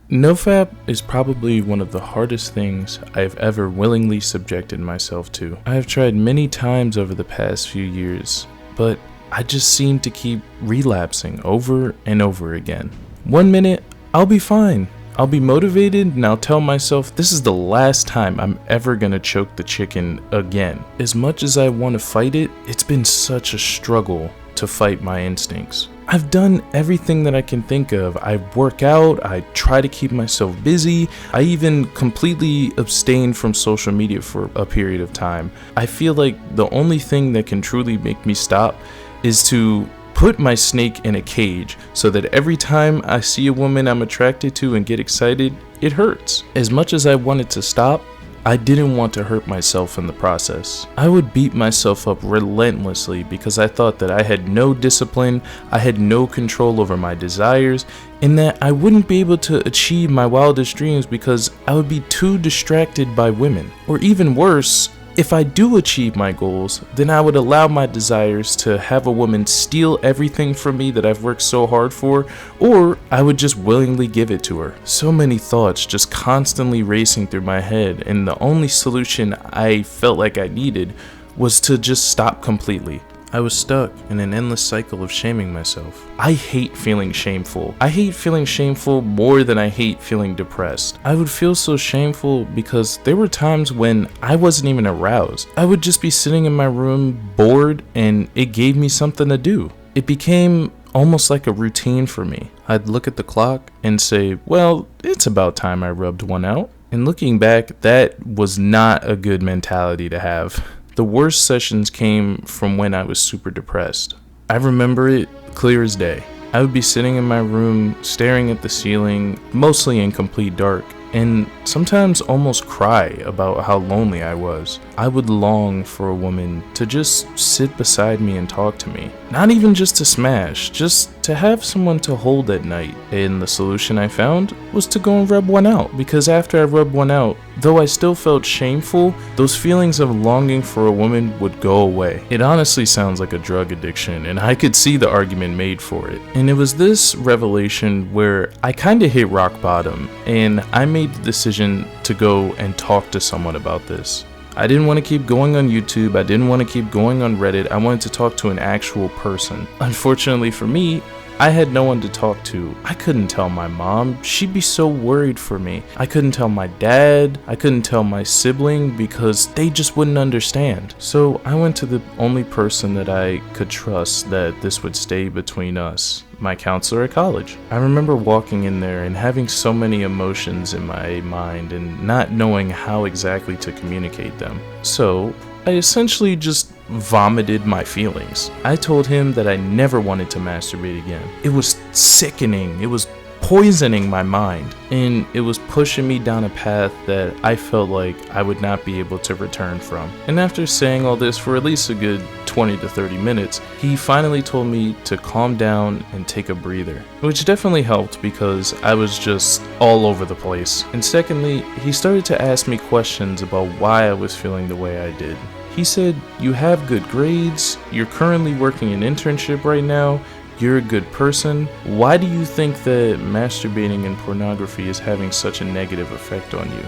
NoFap is probably one of the hardest things I have ever willingly subjected myself to. I have tried many times over the past few years, but I just seem to keep relapsing over and over again. One minute, I'll be fine. I'll be motivated and I'll tell myself this is the last time I'm ever gonna choke the chicken again. As much as I want to fight it, it's been such a struggle to fight my instincts. I've done everything that I can think of. I work out, I try to keep myself busy, I even completely abstain from social media for a period of time. I feel like the only thing that can truly make me stop is to put my snake in a cage so that every time I see a woman I'm attracted to and get excited, it hurts. As much as I wanted to stop, I didn't want to hurt myself in the process. I would beat myself up relentlessly because I thought that I had no discipline, I had no control over my desires, and that I wouldn't be able to achieve my wildest dreams because I would be too distracted by women. Or even worse, if I do achieve my goals, then I would allow my desires to have a woman steal everything from me that I've worked so hard for, or I would just willingly give it to her. So many thoughts just constantly racing through my head, and the only solution I felt like I needed was to just stop completely. I was stuck in an endless cycle of shaming myself. I hate feeling shameful. I hate feeling shameful more than I hate feeling depressed. I would feel so shameful because there were times when I wasn't even aroused. I would just be sitting in my room bored and it gave me something to do. It became almost like a routine for me. I'd look at the clock and say, well, it's about time I rubbed one out. And looking back, that was not a good mentality to have. The worst sessions came from when I was super depressed. I remember it clear as day. I would be sitting in my room, staring at the ceiling, mostly in complete dark, and sometimes almost cry about how lonely I was. I would long for a woman to just sit beside me and talk to me. Not even just to smash, just to have someone to hold at night. And the solution I found was to go and rub one out, because after I rubbed one out, though I still felt shameful, those feelings of longing for a woman would go away. It honestly sounds like a drug addiction, and I could see the argument made for it. And it was this revelation where I kind of hit rock bottom, and I made the decision to go and talk to someone about this. I didn't want to keep going on YouTube, I didn't want to keep going on Reddit, I wanted to talk to an actual person. Unfortunately for me, I had no one to talk to. I couldn't tell my mom, she'd be so worried for me. I couldn't tell my dad, I couldn't tell my sibling because they just wouldn't understand. So I went to the only person that I could trust that this would stay between us, my counselor at college. I remember walking in there and having so many emotions in my mind and not knowing how exactly to communicate them. So I essentially just vomited my feelings. I told him that I never wanted to masturbate again. It was sickening. It was poisoning my mind, and it was pushing me down a path that I felt like I would not be able to return from. And after saying all this for at least a good 20 to 30 minutes, he finally told me to calm down and take a breather, which definitely helped because I was just all over the place. And secondly, he started to ask me questions about why I was feeling the way I did. He said, you have good grades, you're currently working an internship right now, you're a good person. Why do you think that masturbating and pornography is having such a negative effect on you?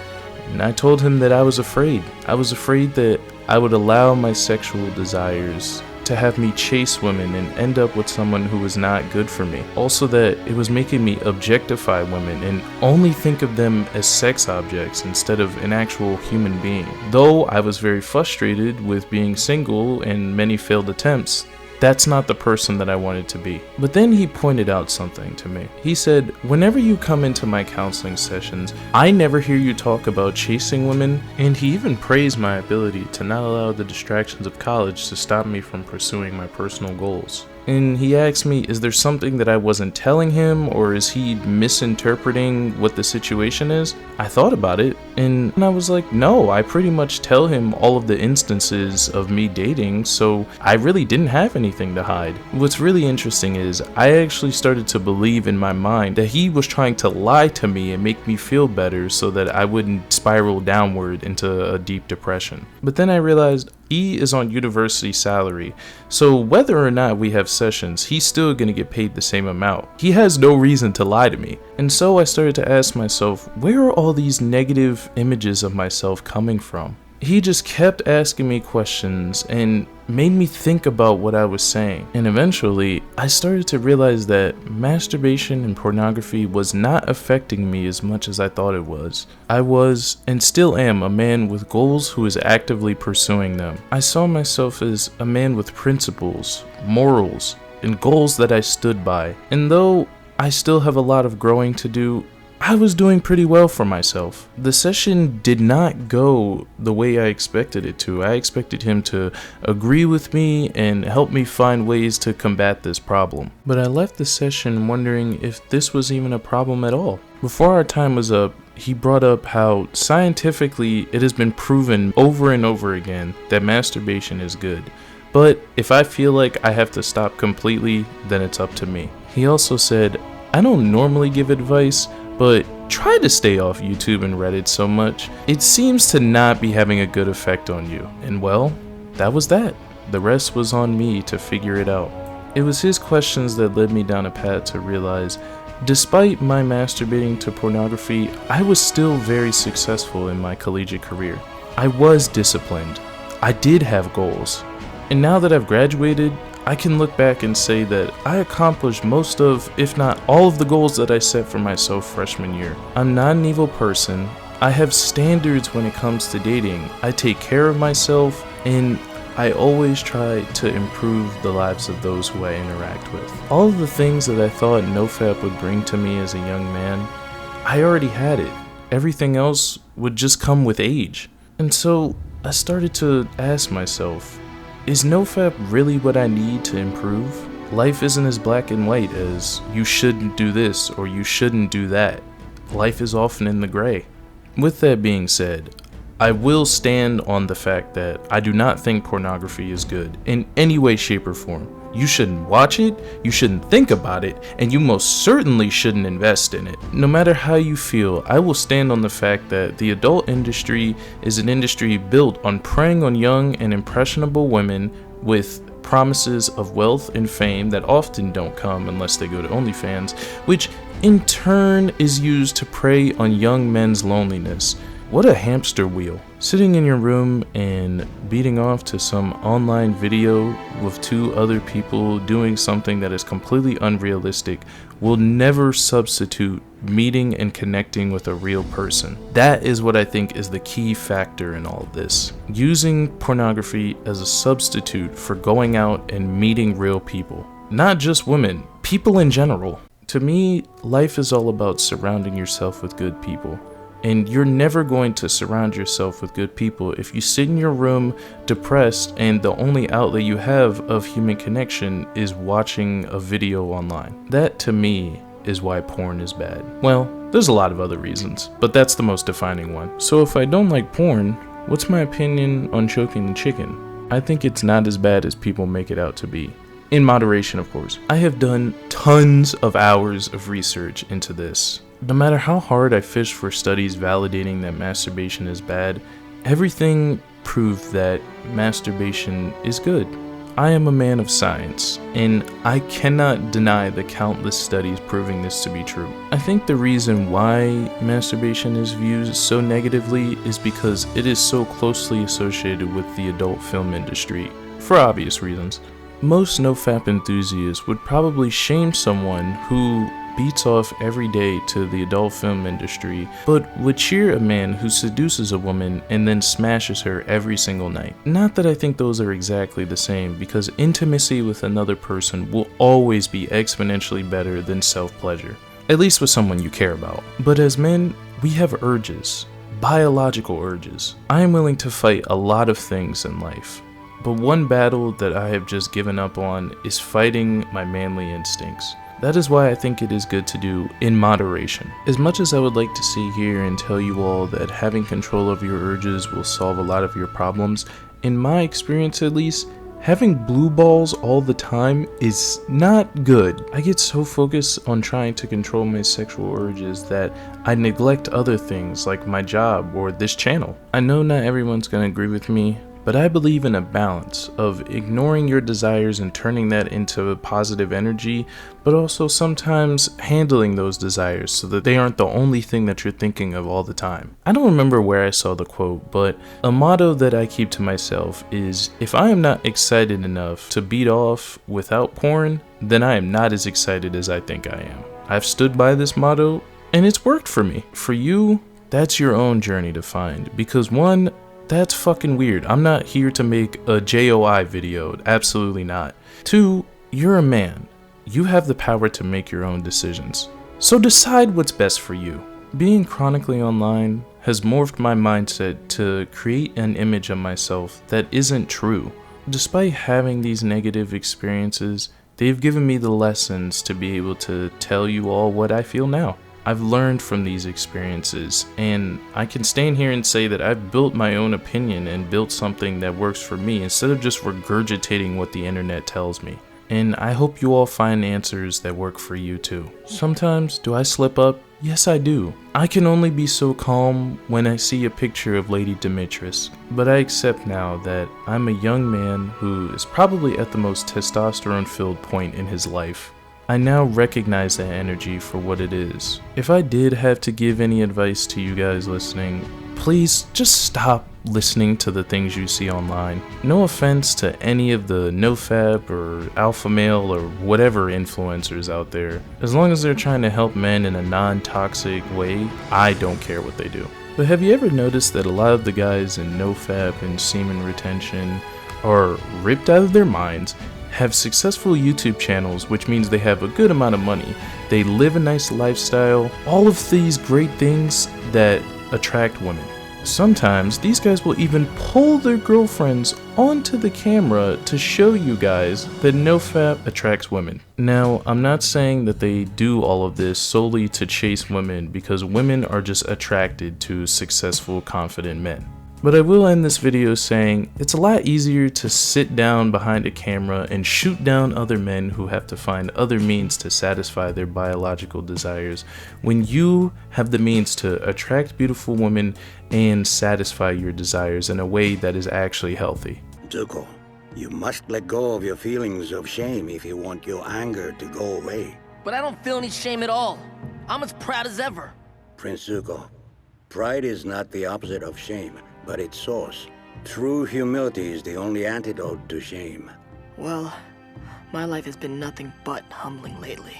And I told him that I was afraid. I was afraid that I would allow my sexual desires to have me chase women and end up with someone who was not good for me. Also that it was making me objectify women and only think of them as sex objects instead of an actual human being. Though I was very frustrated with being single and many failed attempts, that's not the person that I wanted to be. But then he pointed out something to me. He said, whenever you come into my counseling sessions, I never hear you talk about chasing women, and he even praised my ability to not allow the distractions of college to stop me from pursuing my personal goals. And he asked me, is there something that I wasn't telling him, or is he misinterpreting what the situation is? I thought about it, and I was like, no, I pretty much tell him all of the instances of me dating, so I really didn't have anything to hide. What's really interesting is I actually started to believe in my mind that he was trying to lie to me and make me feel better so that I wouldn't spiral downward into a deep depression. But then I realized He is on university salary, so whether or not we have sessions, he's still gonna get paid the same amount. He has no reason to lie to me. And so I started to ask myself, where are all these negative images of myself coming from? He just kept asking me questions and made me think about what I was saying. And eventually, I started to realize that masturbation and pornography was not affecting me as much as I thought it was. I was, and still am, a man with goals who is actively pursuing them. I saw myself as a man with principles, morals, and goals that I stood by. And though I still have a lot of growing to do, I was doing pretty well for myself. The session did not go the way I expected it to. I expected him to agree with me and help me find ways to combat this problem. But I left the session wondering if this was even a problem at all. Before our time was up, he brought up how scientifically it has been proven over and over again that masturbation is good. But if I feel like I have to stop completely, then it's up to me. He also said, I don't normally give advice, but try to stay off YouTube and Reddit so much. It seems to not be having a good effect on you. And well, that was that. The rest was on me to figure it out. It was his questions that led me down a path to realize, despite my masturbating to pornography, I was still very successful in my collegiate career. I was disciplined. I did have goals. And now that I've graduated, I can look back and say that I accomplished most of, if not all of the goals that I set for myself freshman year. I'm not an evil person. I have standards when it comes to dating. I take care of myself, and I always try to improve the lives of those who I interact with. All of the things that I thought NoFap would bring to me as a young man, I already had it. Everything else would just come with age. And so I started to ask myself, is NoFap really what I need to improve? Life isn't as black and white as you shouldn't do this or you shouldn't do that. Life is often in the gray. With that being said, I will stand on the fact that I do not think pornography is good in any way, shape, or form. You shouldn't watch it, you shouldn't think about it, and you most certainly shouldn't invest in it. No matter how you feel, I will stand on the fact that the adult industry is an industry built on preying on young and impressionable women with promises of wealth and fame that often don't come unless they go to OnlyFans, which in turn is used to prey on young men's loneliness. What a hamster wheel. Sitting in your room and beating off to some online video with two other people doing something that is completely unrealistic will never substitute meeting and connecting with a real person. That is what I think is the key factor in all of this. Using pornography as a substitute for going out and meeting real people. Not just women, people in general. To me, life is all about surrounding yourself with good people. And you're never going to surround yourself with good people if you sit in your room depressed and the only outlet you have of human connection is watching a video online. That to me is why porn is bad. Well, there's a lot of other reasons, but that's the most defining one. So if I don't like porn, what's my opinion on choking the chicken? I think it's not as bad as people make it out to be. In moderation, of course. I have done tons of hours of research into this. No matter how hard I fished for studies validating that masturbation is bad, everything proved that masturbation is good. I am a man of science, and I cannot deny the countless studies proving this to be true. I think the reason why masturbation is viewed so negatively is because it is so closely associated with the adult film industry, for obvious reasons. Most NoFap enthusiasts would probably shame someone who beats off every day to the adult film industry, but would cheer a man who seduces a woman and then smashes her every single night. Not that I think those are exactly the same, because intimacy with another person will always be exponentially better than self-pleasure, at least with someone you care about. But as men, we have urges, biological urges. I am willing to fight a lot of things in life. But one battle that I have just given up on is fighting my manly instincts. That is why I think it is good to do in moderation. As much as I would like to sit here and tell you all that having control of your urges will solve a lot of your problems, in my experience at least, having blue balls all the time is not good. I get so focused on trying to control my sexual urges that I neglect other things like my job or this channel. I know not everyone's gonna agree with me, but but I believe in a balance of ignoring your desires and turning that into a positive energy, but also sometimes handling those desires so that they aren't the only thing that you're thinking of all the time. I don't remember where I saw the quote, but a motto that I keep to myself is, if I am not excited enough to beat off without porn, then I am not as excited as I think I am. I've stood by this motto and it's worked for me. For you, that's your own journey to find, because one, that's fucking weird. I'm not here to make a JOI video, absolutely not. Two, you're a man. You have the power to make your own decisions. So decide what's best for you. Being chronically online has morphed my mindset to create an image of myself that isn't true. Despite having these negative experiences, they've given me the lessons to be able to tell you all what I feel now. I've learned from these experiences, and I can stand here and say that I've built my own opinion and built something that works for me instead of just regurgitating what the internet tells me. And I hope you all find answers that work for you too. Sometimes, do I slip up? Yes, I do. I can only be so calm when I see a picture of Lady Demetrius, but I accept now that I'm a young man who is probably at the most testosterone-filled point in his life. I now recognize that energy for what it is. If I did have to give any advice to you guys listening, please just stop listening to the things you see online. No offense to any of the NoFap or alpha male or whatever influencers out there. As long as they're trying to help men in a non-toxic way, I don't care what they do. But have you ever noticed that a lot of the guys in NoFap and semen retention are ripped out of their minds, have successful YouTube channels, which means they have a good amount of money, they live a nice lifestyle, all of these great things that attract women. Sometimes these guys will even pull their girlfriends onto the camera to show you guys that NoFap attracts women. Now, I'm not saying that they do all of this solely to chase women, because women are just attracted to successful, confident men. But I will end this video saying it's a lot easier to sit down behind a camera and shoot down other men who have to find other means to satisfy their biological desires when you have the means to attract beautiful women and satisfy your desires in a way that is actually healthy. Zuko, you must let go of your feelings of shame if you want your anger to go away. But I don't feel any shame at all. I'm as proud as ever. Prince Zuko, pride is not the opposite of shame, but its source. True humility is the only antidote to shame. Well, my life has been nothing but humbling lately.